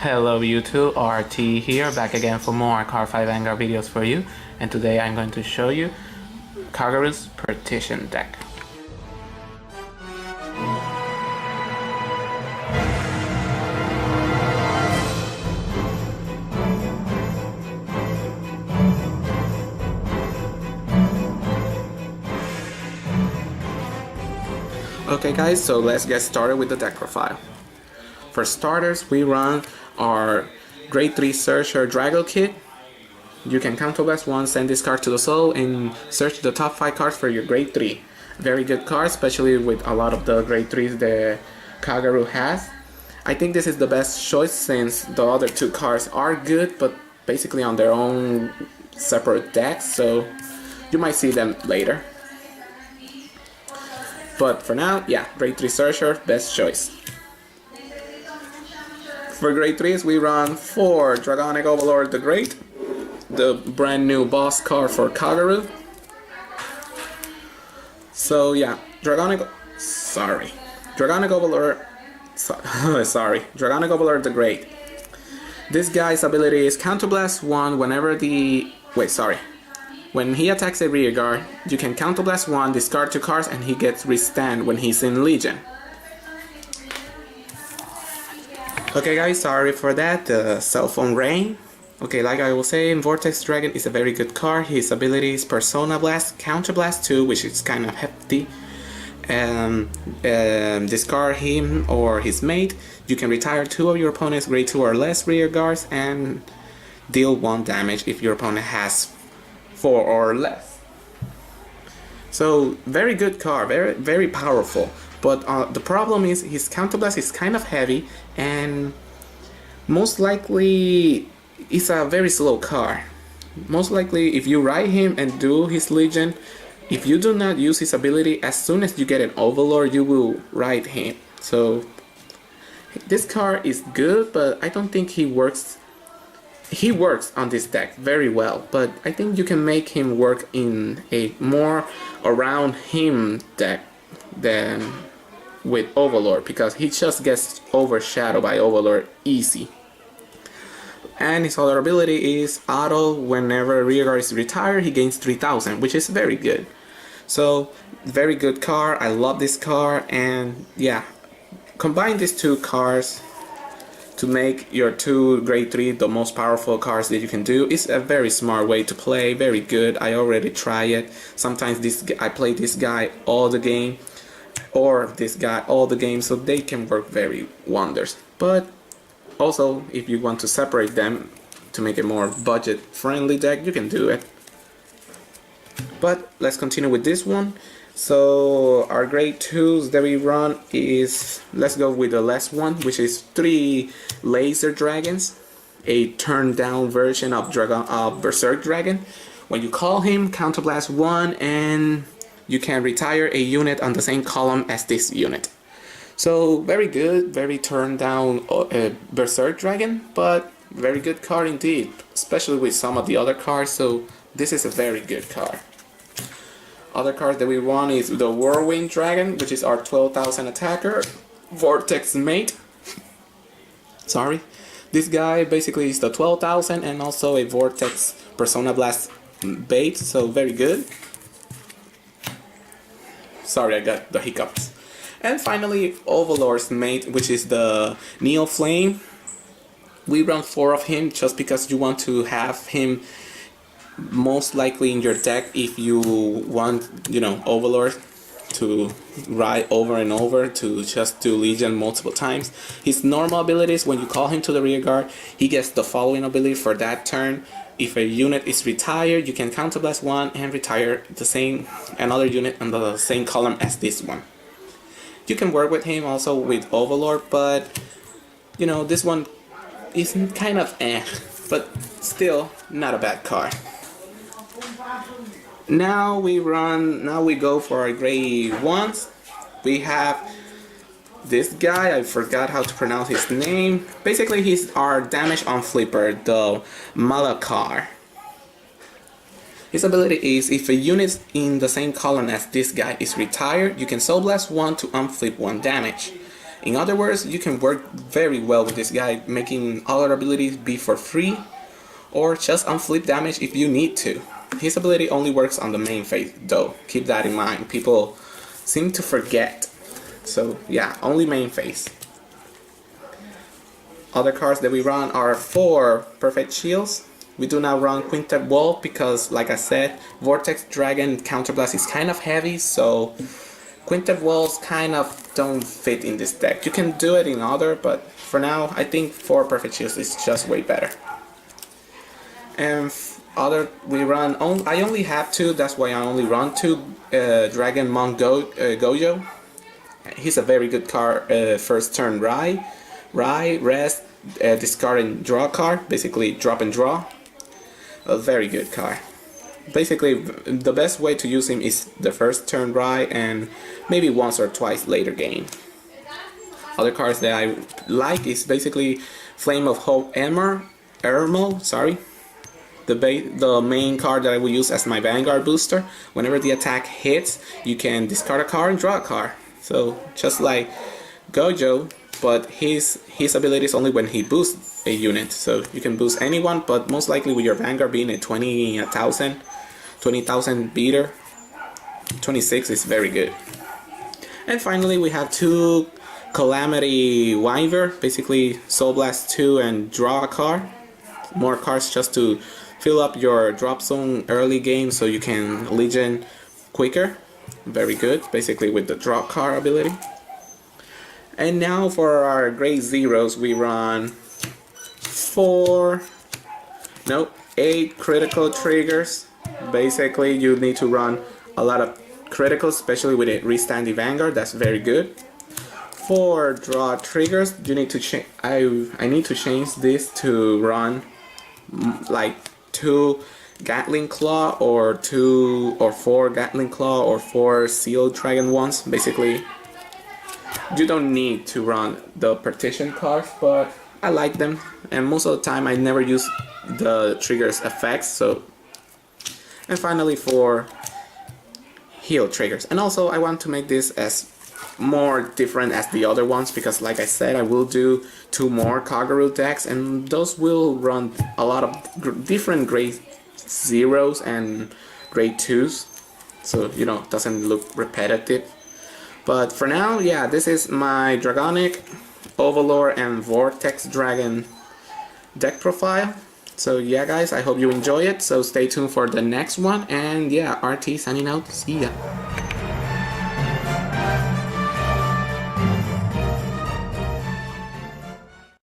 Hello YouTube, RT here, back again for more Cardfight Vanguard videos for you, and today I'm going to show you Kagura's Partition deck. Okay guys, so let's get started with the deck profile. For starters, we run our Grade 3 Searcher Drago kit. You can counterblast one, send this card to the soul, and search the top 5 cards for your Grade 3. Very good card, especially with a lot of the Grade 3s that Kagura has. I think this is the best choice since the other 2 cards are good, but basically on their own separate decks, so you might see them later. But for now, yeah, Grade 3 Searcher, best choice. For Grade 3s, we run 4 Dragonic Overlord the Great, the brand new boss card for Kagura. So yeah, Dragonic Overlord, Dragonic Overlord the Great. This guy's ability is Counterblast 1 whenever when he attacks a rear guard, you can Counterblast 1, discard 2 cards, and he gets restand when he's in Legion. Okay guys, sorry for that, the cell phone rang. Okay, like I was saying, Vortex Dragon is a very good card. His ability is Persona Blast, Counter Blast 2, which is kind of hefty. Discard him or his mate. You can retire 2 of your opponent's grade 2 or less rear guards and deal 1 damage if your opponent has 4 or less. So, very good card, very powerful. But the problem is his counterblast is kind of heavy, and most likely it's a very slow card. Most likely if you ride him and do his Legion, if you do not use his ability, as soon as you get an Overlord, you will ride him. So this card is good, but I don't think he works. He works on this deck very well, but I think you can make him work in a more around him deck than with Overlord, because he just gets overshadowed by Overlord easy. And his other ability is auto. Whenever rear guard is retired, he gains 3000, which is very good. So very good card. I love this card, and yeah, combine these 2 cards to make your 2 Grade 3 the most powerful cards that you can do. It's a very smart way to play, very good. I already try it. Sometimes I play this guy all the game, or this guy all the game, so they can work very wonders. But also, if you want to separate them to make a more budget friendly deck, you can do it. But let's continue with this one. So our Grade 2s that we run is, let's go with the last one, which is 3 Laser Dragons, a turned down version of Berserk Dragon. When you call him, Counterblast 1, and you can retire a unit on the same column as this unit. So very good, very turned down Berserk Dragon, but very good card indeed, especially with some of the other cards, so this is a very good card. Other cards that we run is the Whirlwind Dragon, which is our 12,000 attacker, Vortex Mate. Sorry. This guy basically is the 12,000 and also a Vortex Persona Blast bait, so very good. Sorry, I got the hiccups. And finally, Overlord's mate, which is the Neo Flame. We run 4 of him just because you want to have him most likely in your deck if you want, Overlord to ride over and over to just do Legion multiple times. His normal abilities, when you call him to the rear guard, he gets the following ability for that turn. If a unit is retired, you can counterblast 1 and retire another unit on the same column as this one. You can work with him also with Overlord, but this one is kind of but still not a bad card. Now we go for our Grade 1s. We have this guy, I forgot how to pronounce his name. Basically, he's our damage on flipper, the Malakar. His ability is, if a unit in the same column as this guy is retired, you can Soul Blast 1 to unflip 1 damage. In other words, you can work very well with this guy, making all our abilities be for free, or just unflip damage if you need to. His ability only works on the main phase though, keep that in mind. People seem to forget. So yeah, only main phase. Other cards that we run are 4 Perfect Shields. We do not run Quintet Wall because, like I said, Vortex Dragon Counterblast is kind of heavy, so Quintet Walls kind of don't fit in this deck. You can do it in other, but for now, I think 4 Perfect Shields is just way better. And other, we run, I only have 2, that's why I only run 2 Dragon Monk Gojo. He's a very good card, first turn rest, discard and draw a card, basically drop and draw. A very good card. Basically, the best way to use him is the first turn ride and maybe once or twice later game. Other cards that I like is basically Flame of Hope Ermo, sorry. The main card that I will use as my Vanguard booster. Whenever the attack hits, you can discard a card and draw a card. So just like Gojo, but his ability is only when he boosts a unit. So you can boost anyone, but most likely with your Vanguard being a 20,000 beater, 26 is very good. And finally we have 2 Calamity Wyver, basically Soul Blast 2 and draw a card. More cards just to fill up your drop zone early game so you can Legion quicker. Very good, basically with the draw card ability. And now for our grade zeros, we run 8 critical triggers. Basically, you need to run a lot of criticals, especially with a Restandy Vanguard. That's very good. 4 draw triggers. You need to change. I need to change this to run like 2 Gatling Claw or 2 or 4 Gatling Claw or 4 Seal Dragon ones. Basically, you don't need to run the partition cards, but I like them, and most of the time I never use the triggers effects. So, and finally 4 heal triggers. And also I want to make this as more different as the other ones, because like I said, I will do 2 more Kaguru decks, and those will run a lot of different grade 0s and grade 2s, so you know, it doesn't look repetitive. But for now, yeah, this is my Dragonic, Overlord, and Vortex Dragon deck profile. So yeah guys, I hope you enjoy it, so stay tuned for the next one, and yeah, RT signing out, see ya.